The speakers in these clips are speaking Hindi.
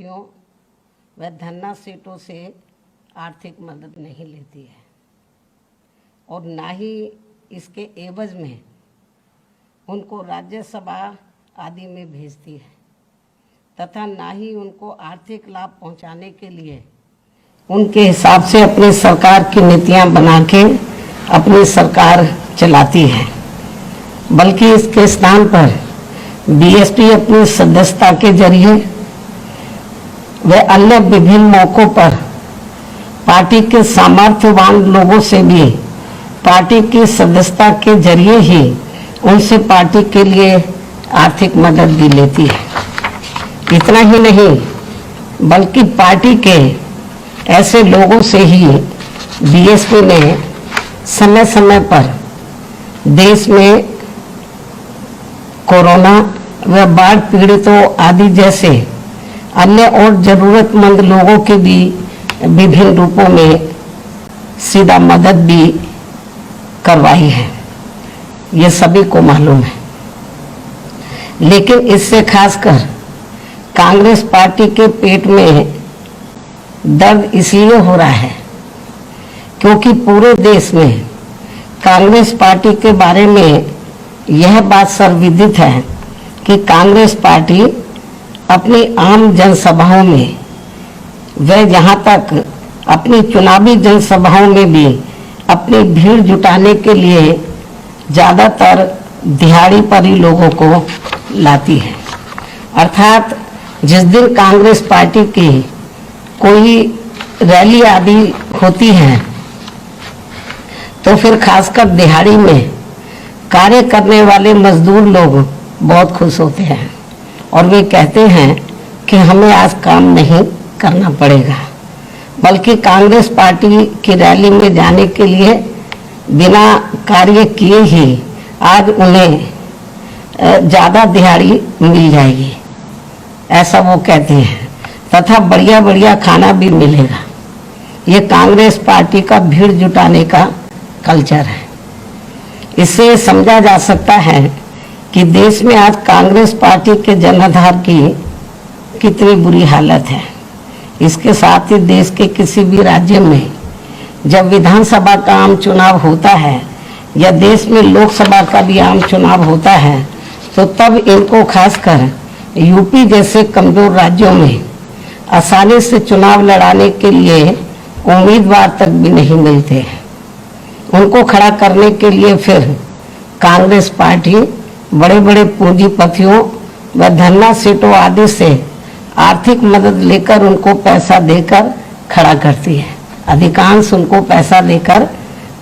व धन्ना सीटों से आर्थिक मदद नहीं लेती है और ना ही इसके एवज में उनको राज्यसभा आदि में भेजती है तथा ना ही उनको आर्थिक लाभ पहुंचाने के लिए उनके हिसाब से अपनी सरकार की नीतियां बना के अपनी सरकार चलाती है, बल्कि इसके स्थान पर बीएसपी अपनी सदस्यता के जरिए व अन्य विभिन्न मौकों पर पार्टी के सामर्थ्यवान लोगों से भी पार्टी की सदस्यता के जरिए ही उनसे पार्टी के लिए आर्थिक मदद भी लेती है। इतना ही नहीं बल्कि पार्टी के ऐसे लोगों से ही बीएसपी ने समय समय पर देश में कोरोना व बाढ़ पीड़ितों आदि जैसे अन्य और जरूरतमंद लोगों के भी विभिन्न रूपों में सीधा मदद भी करवाई है, ये सभी को मालूम है। लेकिन इससे खासकर कांग्रेस पार्टी के पेट में दर्द इसलिए हो रहा है क्योंकि पूरे देश में कांग्रेस पार्टी के बारे में यह बात सर्वविदित है कि कांग्रेस पार्टी अपनी आम जनसभाओं में व यहाँ तक अपनी चुनावी जनसभाओं में भी अपनी भीड़ जुटाने के लिए ज़्यादातर दिहाड़ी पर ही लोगों को लाती है। अर्थात जिस दिन कांग्रेस पार्टी की कोई रैली आदि होती है तो फिर खासकर दिहाड़ी में कार्य करने वाले मजदूर लोग बहुत खुश होते हैं और वे कहते हैं कि हमें आज काम नहीं करना पड़ेगा, बल्कि कांग्रेस पार्टी की रैली में जाने के लिए बिना कार्य किए ही आज उन्हें ज़्यादा दिहाड़ी मिल जाएगी, ऐसा वो कहते हैं, तथा बढ़िया बढ़िया खाना भी मिलेगा। ये कांग्रेस पार्टी का भीड़ जुटाने का कल्चर है। इससे समझा जा सकता है कि देश में आज कांग्रेस पार्टी के जनाधार की कितनी बुरी हालत है। इसके साथ ही देश के किसी भी राज्य में जब विधानसभा का आम चुनाव होता है या देश में लोकसभा का भी आम चुनाव होता है तो तब इनको खासकर यूपी जैसे कमजोर राज्यों में आसानी से चुनाव लड़ाने के लिए उम्मीदवार तक भी नहीं मिलते हैं। उनको खड़ा करने के लिए फिर कांग्रेस पार्टी बड़े बड़े पूंजीपतियों व धन्ना सीटों आदि से आर्थिक मदद लेकर उनको पैसा देकर खड़ा करती है। अधिकांश उनको पैसा देकर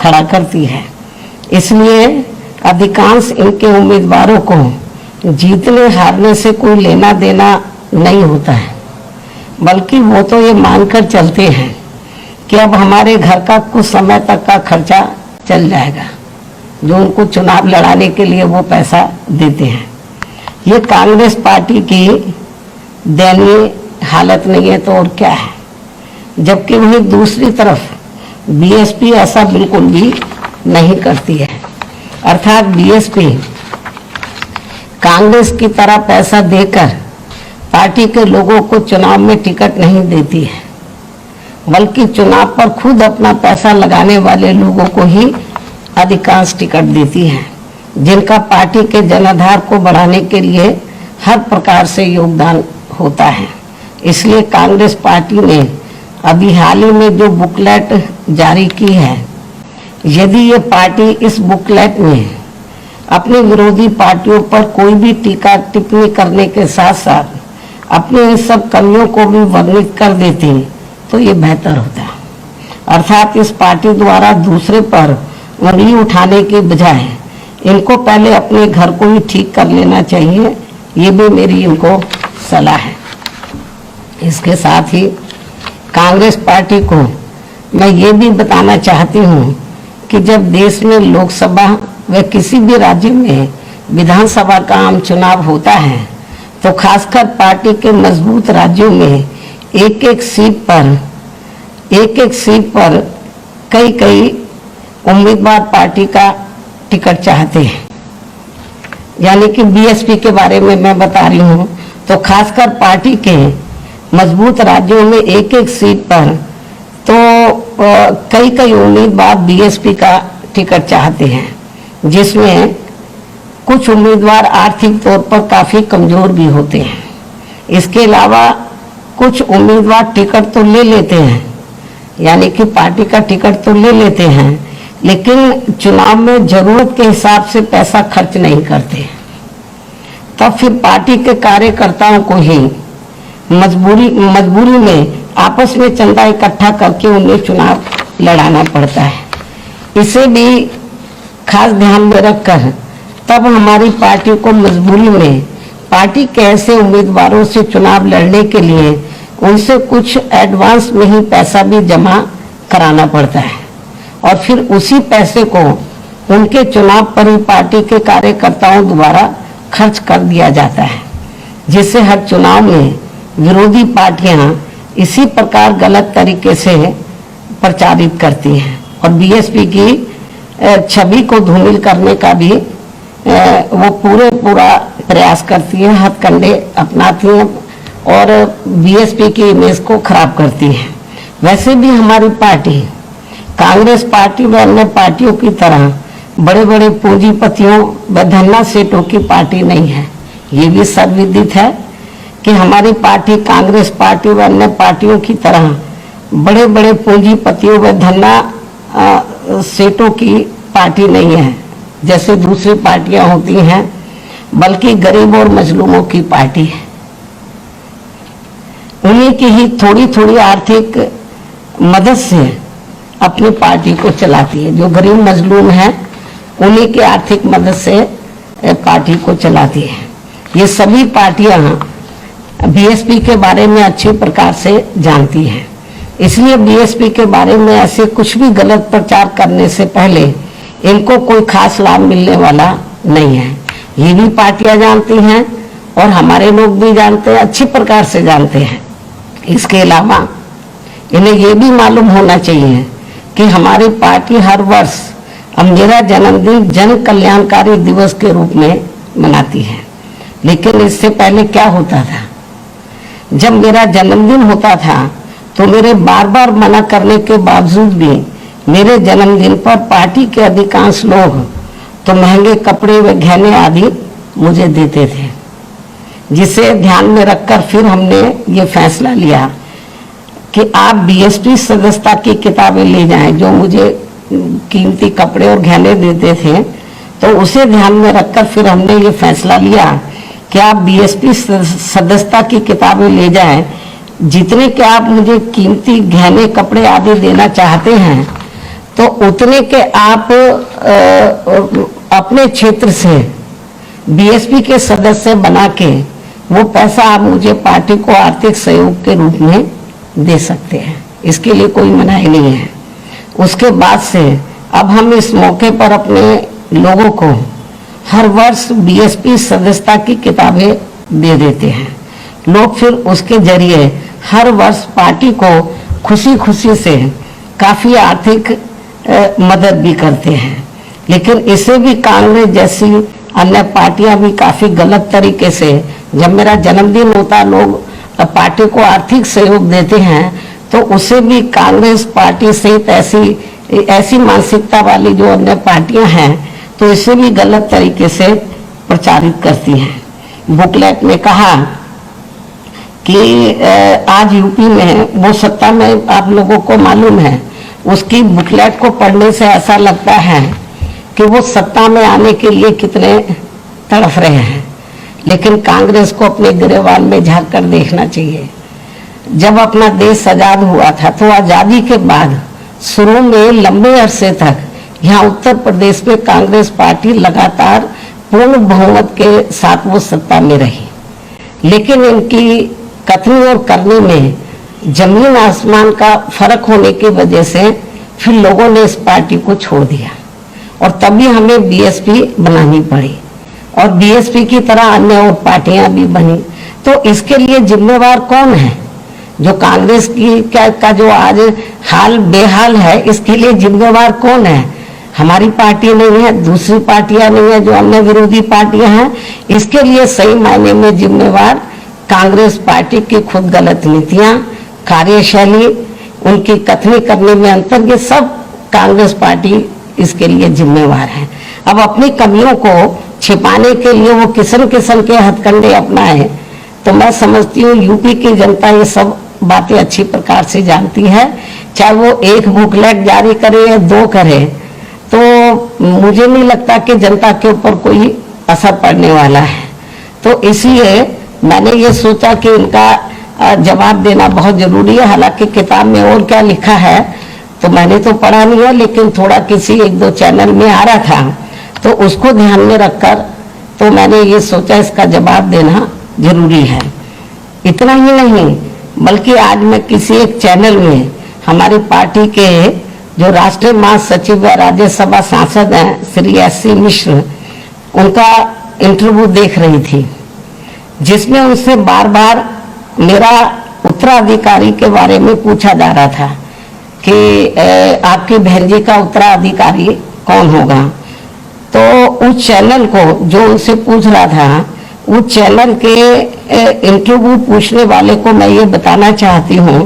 खड़ा करती है। इसलिए अधिकांश इनके उम्मीदवारों को जीतने हारने से कोई लेना देना नहीं होता है, बल्कि वो तो ये मानकर चलते हैं कि अब हमारे घर का कुछ समय तक का खर्चा चल जाएगा, जो उनको चुनाव लड़ाने के लिए वो पैसा देते हैं। ये कांग्रेस पार्टी की दयनीय हालत नहीं है तो और क्या है। जबकि वहीं दूसरी तरफ बीएसपी ऐसा बिल्कुल भी नहीं करती है। अर्थात बीएसपी कांग्रेस की तरह पैसा देकर पार्टी के लोगों को चुनाव में टिकट नहीं देती है, बल्कि चुनाव पर खुद अपना पैसा लगाने वाले लोगों को ही अधिकांश टिकट देती है, जिनका पार्टी के जनाधार को बढ़ाने के लिए हर प्रकार से योगदान होता है। इसलिए कांग्रेस पार्टी ने अभी हाल ही में जो बुकलेट जारी की है, यदि ये पार्टी इस बुकलेट में अपने विरोधी पार्टियों पर कोई भी टीका टिप्पणी करने के साथ साथ अपने इन सब कमियों को भी वर्णित कर देती तो ये बेहतर होता। अर्थात इस पार्टी द्वारा दूसरे पर उंगली उठाने के बजाय इनको पहले अपने घर को ही ठीक कर लेना चाहिए, ये भी मेरी इनको सलाह है। इसके साथ ही कांग्रेस पार्टी को मैं ये भी बताना चाहती हूँ कि जब देश में लोकसभा व किसी भी राज्य में विधानसभा का आम चुनाव होता है तो खासकर पार्टी के मजबूत राज्यों में एक एक सीट पर कई उम्मीदवार पार्टी का टिकट चाहते हैं। यानी कि बीएसपी के बारे में मैं बता रही हूँ तो खासकर पार्टी के मजबूत राज्यों में एक एक सीट पर तो कई कई उम्मीदवार बीएसपी का टिकट चाहते हैं, जिसमें कुछ उम्मीदवार आर्थिक तौर पर काफी कमजोर भी होते हैं। इसके अलावा कुछ उम्मीदवार टिकट तो ले लेते हैं, यानी कि पार्टी का टिकट तो ले लेते हैं, लेकिन चुनाव में जरूरत के हिसाब से पैसा खर्च नहीं करते। तब फिर पार्टी के कार्यकर्ताओं को ही मजबूरी में आपस में चंदा इकट्ठा करके उन्हें चुनाव लड़ाना पड़ता है। इसे भी खास ध्यान में रखकर तब हमारी पार्टी को मजबूरी में पार्टी के ऐसे उम्मीदवारों से चुनाव लड़ने के लिए उनसे कुछ एडवांस में ही पैसा भी जमा कराना पड़ता है, और फिर उसी पैसे को उनके चुनाव पर ही पार्टी के कार्यकर्ताओं द्वारा खर्च कर दिया जाता है, जिससे हर चुनाव में विरोधी पार्टियां इसी प्रकार गलत तरीके से प्रचारित करती हैं और बीएसपी की छवि को धूमिल करने का भी वो पूरा प्रयास करती है, हथकंडे अपनाती हैं और बीएसपी की इमेज को खराब करती है। वैसे भी हमारी पार्टी कांग्रेस पार्टी व अन्य पार्टियों की तरह बड़े बड़े पूंजीपतियों व धन्ना सेठों की पार्टी नहीं है। ये भी सर्वविदित है कि हमारी पार्टी कांग्रेस पार्टी व अन्य पार्टियों की तरह बड़े बड़े पूंजीपतियों व धन्ना सेठों की पार्टी नहीं है, जैसे दूसरी पार्टियां होती हैं, बल्कि गरीब और मजलूमों की पार्टी है। उन्हीं की ही थोड़ी थोड़ी आर्थिक मदद से अपनी पार्टी को चलाती है। जो गरीब मजलूम है उन्हीं की आर्थिक मदद से पार्टी को चलाती है। ये सभी पार्टियां बीएसपी के बारे में अच्छी प्रकार से जानती हैं, इसलिए बीएसपी के बारे में ऐसे कुछ भी गलत प्रचार करने से पहले इनको कोई खास लाभ मिलने वाला नहीं है। ये भी पार्टियां जानती हैं और हमारे लोग भी जानते हैं, अच्छी प्रकार से जानते हैं। इसके अलावा इन्हें ये भी मालूम होना चाहिए कि हमारी पार्टी हर वर्ष अब मेरा जन्मदिन जन कल्याणकारी दिवस के रूप में मनाती है। लेकिन इससे पहले क्या होता था, जब मेरा जन्मदिन होता था तो मेरे बार बार मना करने के बावजूद भी मेरे जन्मदिन पर पार्टी के अधिकांश लोग तो महंगे कपड़े व गहने आदि मुझे देते थे, जिसे ध्यान में रखकर फिर हमने ये फैसला लिया कि आप बीएसपी सदस्यता की किताबें ले जाएं। जो मुझे कीमती कपड़े और गहने देते थे, तो उसे ध्यान में रखकर फिर हमने ये फैसला लिया कि आप बीएसपी सदस्यता की किताबें ले जाएं। जितने के आप मुझे कीमती गहने कपड़े आदि देना चाहते हैं, तो उतने के आप अपने क्षेत्र से बीएसपी के सदस्य बना के वो पैसा आप मुझे पार्टी को आर्थिक सहयोग के रूप में दे सकते हैं। इसके लिए कोई मनाही नहीं है। उसके बाद से अब हम इस मौके पर अपने लोगों को हर वर्ष बीएसपी सदस्यता की किताबें दे देते हैं। लोग फिर उसके जरिए हर वर्ष पार्टी को खुशी खुशी से काफी आर्थिक मदद भी करते हैं। लेकिन इसे भी कांग्रेस जैसी अन्य पार्टियां भी काफी गलत तरीके से, जब मेरा जन्मदिन होता लोग पार्टी को आर्थिक सहयोग देते हैं, तो उसे भी कांग्रेस पार्टी सहित ऐसी मानसिकता वाली जो अन्य पार्टियां हैं, तो इसे भी गलत तरीके से प्रचारित करती हैं। बुकलेट में कहा कि आज यूपी में वो सत्ता में, आप लोगों को मालूम है, उसकी बुकलेट को पढ़ने से ऐसा लगता है कि वो सत्ता में आने के लिए कितने तड़फ रहे हैं। लेकिन कांग्रेस को अपने गिरेबान में झांक कर देखना चाहिए। जब अपना देश आजाद हुआ था, तो आजादी के बाद शुरू में लंबे अरसे तक यहाँ उत्तर प्रदेश में कांग्रेस पार्टी लगातार पूर्ण बहुमत के साथ वो सत्ता में रही। लेकिन इनकी कथनी और करने में जमीन आसमान का फर्क होने की वजह से फिर लोगों ने इस पार्टी को छोड़ दिया, और तभी हमें बीएसपी बनानी पड़ी, और बीएसपी की तरह अन्य और पार्टियां भी बनी। तो इसके लिए जिम्मेवार कौन है? जो कांग्रेस की का जो आज हाल बेहाल है, इसके लिए जिम्मेवार कौन है? हमारी पार्टी नहीं है, दूसरी पार्टियां नहीं है, जो अन्य विरोधी पार्टियां हैं। इसके लिए सही मायने में जिम्मेवार कांग्रेस पार्टी की खुद गलत नीतियां, कार्यशैली, उनकी कथनी करने में अंतर, ये सब कांग्रेस पार्टी इसके लिए जिम्मेवार है। अब अपनी कमियों को छिपाने के लिए वो किस्म किस्म के हथकंडे अपनाए, तो मैं समझती हूँ यूपी की जनता ये सब बातें अच्छी प्रकार से जानती है। चाहे वो एक बुकलेट जारी करे या 2 करे, तो मुझे नहीं लगता कि जनता के ऊपर कोई असर पड़ने वाला है। तो इसलिए मैंने ये सोचा कि इनका जवाब देना बहुत जरूरी है। हालांकि किताब में और क्या लिखा है तो मैंने तो पढ़ा नहीं है, लेकिन थोड़ा किसी 1-2 चैनल में आ रहा था, तो उसको ध्यान में रखकर तो मैंने ये सोचा इसका जवाब देना जरूरी है। इतना ही नहीं, बल्कि आज मैं किसी एक चैनल में हमारी पार्टी के जो राष्ट्रीय महासचिव व राज्यसभा सांसद हैं श्री S.C. मिश्र, उनका इंटरव्यू देख रही थी, जिसमें उनसे बार बार मेरा उत्तराधिकारी के बारे में पूछा जा रहा था कि आपकी बहन जी का उत्तराधिकारी कौन होगा। तो उस चैनल को जो उनसे पूछ रहा था, उस चैनल के इंटरव्यू पूछने वाले को मैं ये बताना चाहती हूँ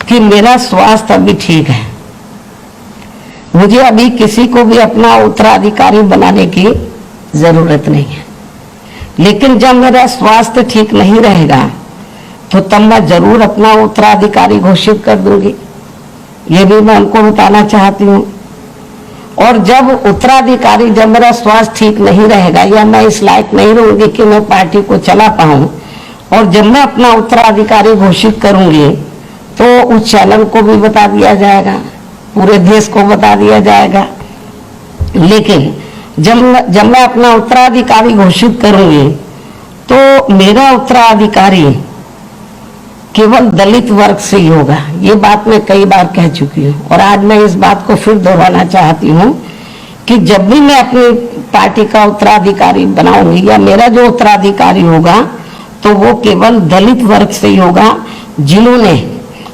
कि मेरा स्वास्थ्य अभी ठीक है, मुझे अभी किसी को भी अपना उत्तराधिकारी बनाने की जरूरत नहीं है, लेकिन जब मेरा स्वास्थ्य ठीक नहीं रहेगा तो तब मैं जरूर अपना उत्तराधिकारी घोषित कर दूंगी, ये भी मैं उनको बताना चाहती हूँ। और जब उत्तराधिकारी, जब मेरा स्वास्थ्य ठीक नहीं रहेगा या मैं इस लायक नहीं रहूंगी कि मैं पार्टी को चला पाऊं, और जब मैं अपना उत्तराधिकारी घोषित करूंगी तो उस चैनल को भी बता दिया जाएगा, पूरे देश को बता दिया जाएगा। लेकिन जब मैं अपना उत्तराधिकारी घोषित करूंगी तो मेरा उत्तराधिकारी केवल दलित वर्ग से ही होगा। ये बात मैं कई बार कह चुकी हूँ और आज मैं इस बात को फिर दोहराना चाहती हूँ कि जब भी मैं अपनी पार्टी का उत्तराधिकारी बनाऊंगी या मेरा जो उत्तराधिकारी होगा तो वो केवल दलित वर्ग से ही होगा, जिन्होंने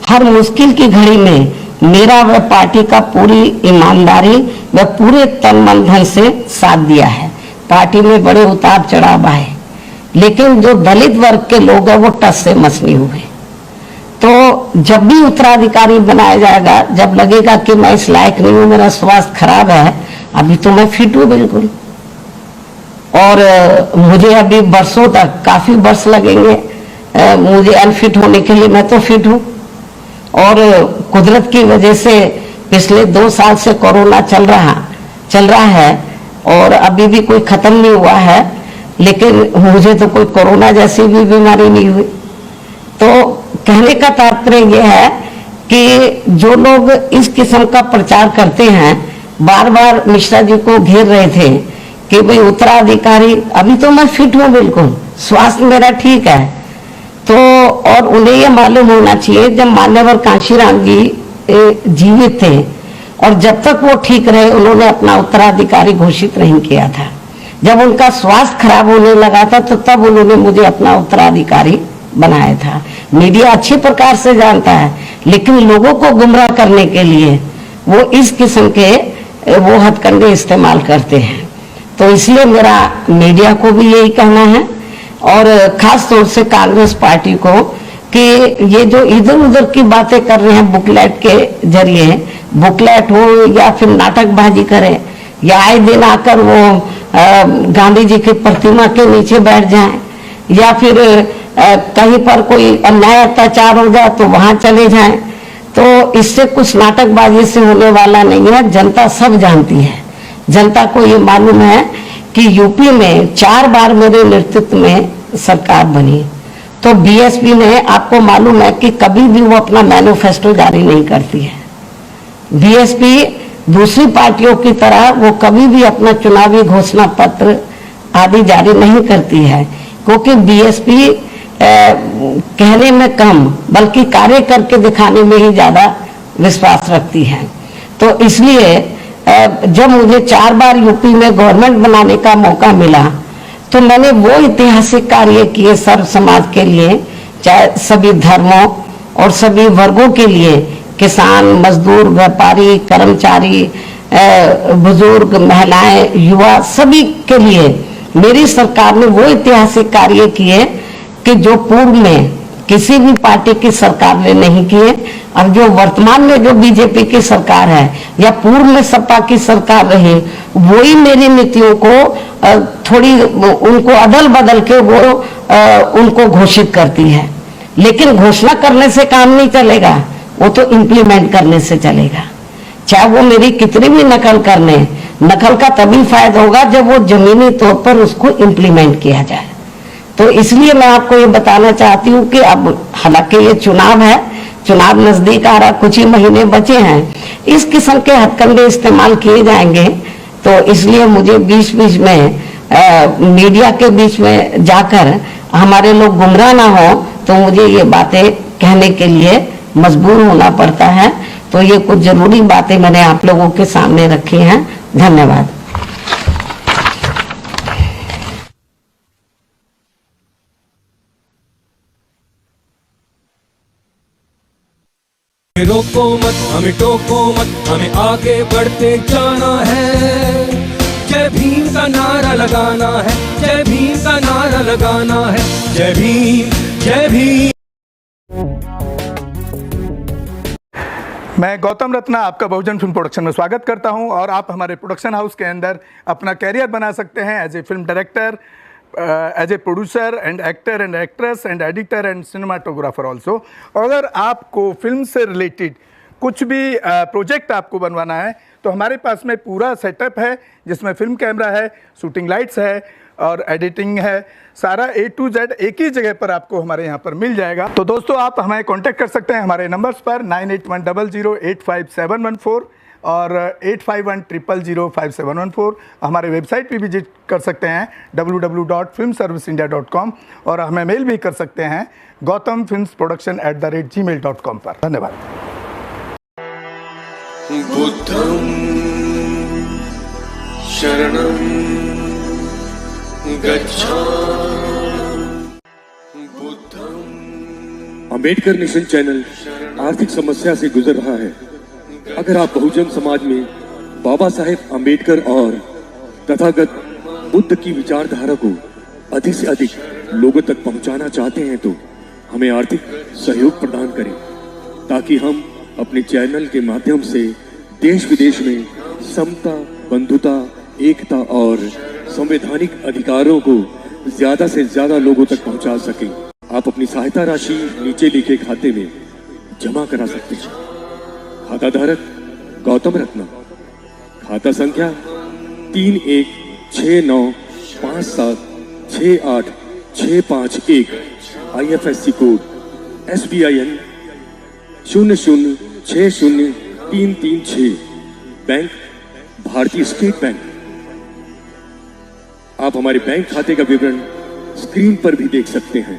हर मुश्किल की घड़ी में मेरा व पार्टी का पूरी ईमानदारी व पूरे तन मन धन से साथ दिया है। पार्टी में बड़े उतार चढ़ाव आए, लेकिन जो दलित वर्ग के लोग हैं वो टस से मस नहीं हुए। तो जब भी उत्तराधिकारी बनाया जाएगा, जब लगेगा कि मैं इस लायक नहीं हूँ, मेरा स्वास्थ्य खराब है, अभी तो मैं फिट हूँ बिल्कुल, और मुझे अभी वर्षों तक, काफी वर्ष लगेंगे मुझे अनफिट होने के लिए, मैं तो फिट हूँ। और कुदरत की वजह से पिछले 2 साल से कोरोना चल रहा है और अभी भी कोई खत्म नहीं हुआ है, लेकिन मुझे तो कोई कोरोना जैसी भी बीमारी नहीं हुई। तो कहने का तात्पर्य यह है कि जो लोग इस किस्म का प्रचार करते हैं, बार बार मिश्रा जी को घेर रहे थे कि भाई उत्तराधिकारी, अभी तो मैं फिट हूँ बिल्कुल, स्वास्थ्य मेरा ठीक है। तो और उन्हें ये मालूम होना चाहिए, जब मान्यवर कांशीराम जी जीवित थे और जब तक वो ठीक रहे, उन्होंने अपना उत्तराधिकारी घोषित नहीं किया था। जब उनका स्वास्थ्य खराब होने लगा था तो तब उन्होंने मुझे अपना उत्तराधिकारी बनाया था। मीडिया अच्छी प्रकार से जानता है, लेकिन लोगों को गुमराह करने के लिए वो इस किस्म के वो हथकंडे इस्तेमाल करते हैं। तो इसलिए मेरा मीडिया को भी यही कहना है और खास तौर से कांग्रेस पार्टी को कि ये जो इधर उधर की बातें कर रहे हैं बुकलेट के जरिए, बुकलेट हो या फिर नाटकबाजी करें या आए दिन आकर वो गांधी जी की प्रतिमा के नीचे बैठ जाएं या फिर कहीं पर कोई अन्याय अत्याचार हो जाए तो वहां चले जाएं, तो इससे कुछ नाटकबाजी से होने वाला नहीं है। जनता सब जानती है, जनता को ये मालूम है कि यूपी में 4 बार मेरे नेतृत्व में सरकार बनी, तो बीएसपी ने, आपको मालूम है कि कभी भी वो अपना मैनिफेस्टो जारी नहीं करती है। बीएसपी दूसरी पार्टियों की तरह वो कभी भी अपना चुनावी घोषणा पत्र आदि जारी नहीं करती है, क्योंकि बीएसपी कहने में कम बल्कि कार्य करके दिखाने में ही ज्यादा विश्वास रखती है। तो इसलिए जब मुझे 4 बार यूपी में गवर्नमेंट बनाने का मौका मिला तो मैंने वो ऐतिहासिक कार्य किए सर्व समाज के लिए, चाहे सभी धर्मों और सभी वर्गों के लिए, किसान, मजदूर, व्यापारी, कर्मचारी, बुजुर्ग, महिलाएं, युवा, सभी के लिए मेरी सरकार ने वो ऐतिहासिक कार्य किए कि जो पूर्व में किसी भी पार्टी की सरकार ने नहीं किए, और जो वर्तमान में जो बीजेपी की सरकार है या पूर्व में सपा की सरकार रही, वही मेरी नीतियों को थोड़ी उनको अदल बदल के वो उनको घोषित करती है। लेकिन घोषणा करने से काम नहीं चलेगा, वो तो इम्प्लीमेंट करने से चलेगा। चाहे वो मेरी कितनी भी नकल करने, नकल का तभी फायदा होगा जब वो जमीनी तौर पर उसको इम्प्लीमेंट किया जाए। तो इसलिए मैं आपको ये बताना चाहती हूँ कि अब हालांकि ये चुनाव है, चुनाव नजदीक आ रहा, कुछ ही महीने बचे हैं, इस किस्म के हथकंडे इस्तेमाल किए जाएंगे। तो इसलिए मुझे बीच बीच में मीडिया के बीच में जाकर हमारे लोग गुमराह ना हो, तो मुझे ये बातें कहने के लिए मजबूर होना पड़ता है। तो ये कुछ जरूरी बातें मैंने आप लोगों के सामने रखी हैं। धन्यवाद। रोको मत, हमें टोको मत, हमें आगे बढ़ते जाना है। जय भीम का नारा लगाना है, जय भीम का नारा लगाना है। जय भीम, जय भीम। मैं गौतम रत्ना आपका बहुजन फिल्म प्रोडक्शन में स्वागत करता हूं, और आप हमारे प्रोडक्शन हाउस के अंदर अपना कैरियर बना सकते हैं as a film director, as a producer and actor and actress and editor and cinematographer also. अगर आपको फिल्म से रिलेटेड कुछ भी प्रोजेक्ट आपको बनवाना है तो हमारे पास में पूरा सेटअप है, जिसमें फिल्म कैमरा है, शूटिंग लाइट्स है और एडिटिंग है। सारा A to Z एक ही जगह पर आपको हमारे यहाँ पर मिल जाएगा। तो दोस्तों, आप हमें कांटेक्ट कर सकते हैं हमारे नंबर्स पर 9810085714 और 8510005714। हमारे वेबसाइट पे विजिट कर सकते हैं www.filmserviceindia.com, और हमें मेल भी कर सकते हैं gautamfilmsproduction@gmail.com पर। धन्यवाद। बुद्धं शरणं गच्छामि। अंबेडकर नेशन चैनल आर्थिक समस्या से गुजर रहा है। अगर आप बहुजन समाज में बाबा साहेब अंबेडकर और तथागत बुद्ध की विचारधारा को अधिक से अधिक लोगों तक पहुंचाना चाहते हैं तो हमें आर्थिक सहयोग प्रदान करें, ताकि हम अपने चैनल के माध्यम से देश विदेश में समता, बंधुता, एकता और संवैधानिक अधिकारों को ज्यादा से ज्यादा लोगों तक पहुंचा सकें। आप अपनी सहायता राशि नीचे लिखे खाते में जमा करा सकते हैं। खाता धारक गौतम रत्ना, खाता संख्या 316957686551, IFSC कोड SBIN 0060336, बैंक भारतीय स्टेट बैंक। आप हमारे बैंक खाते का विवरण स्क्रीन पर भी देख सकते हैं।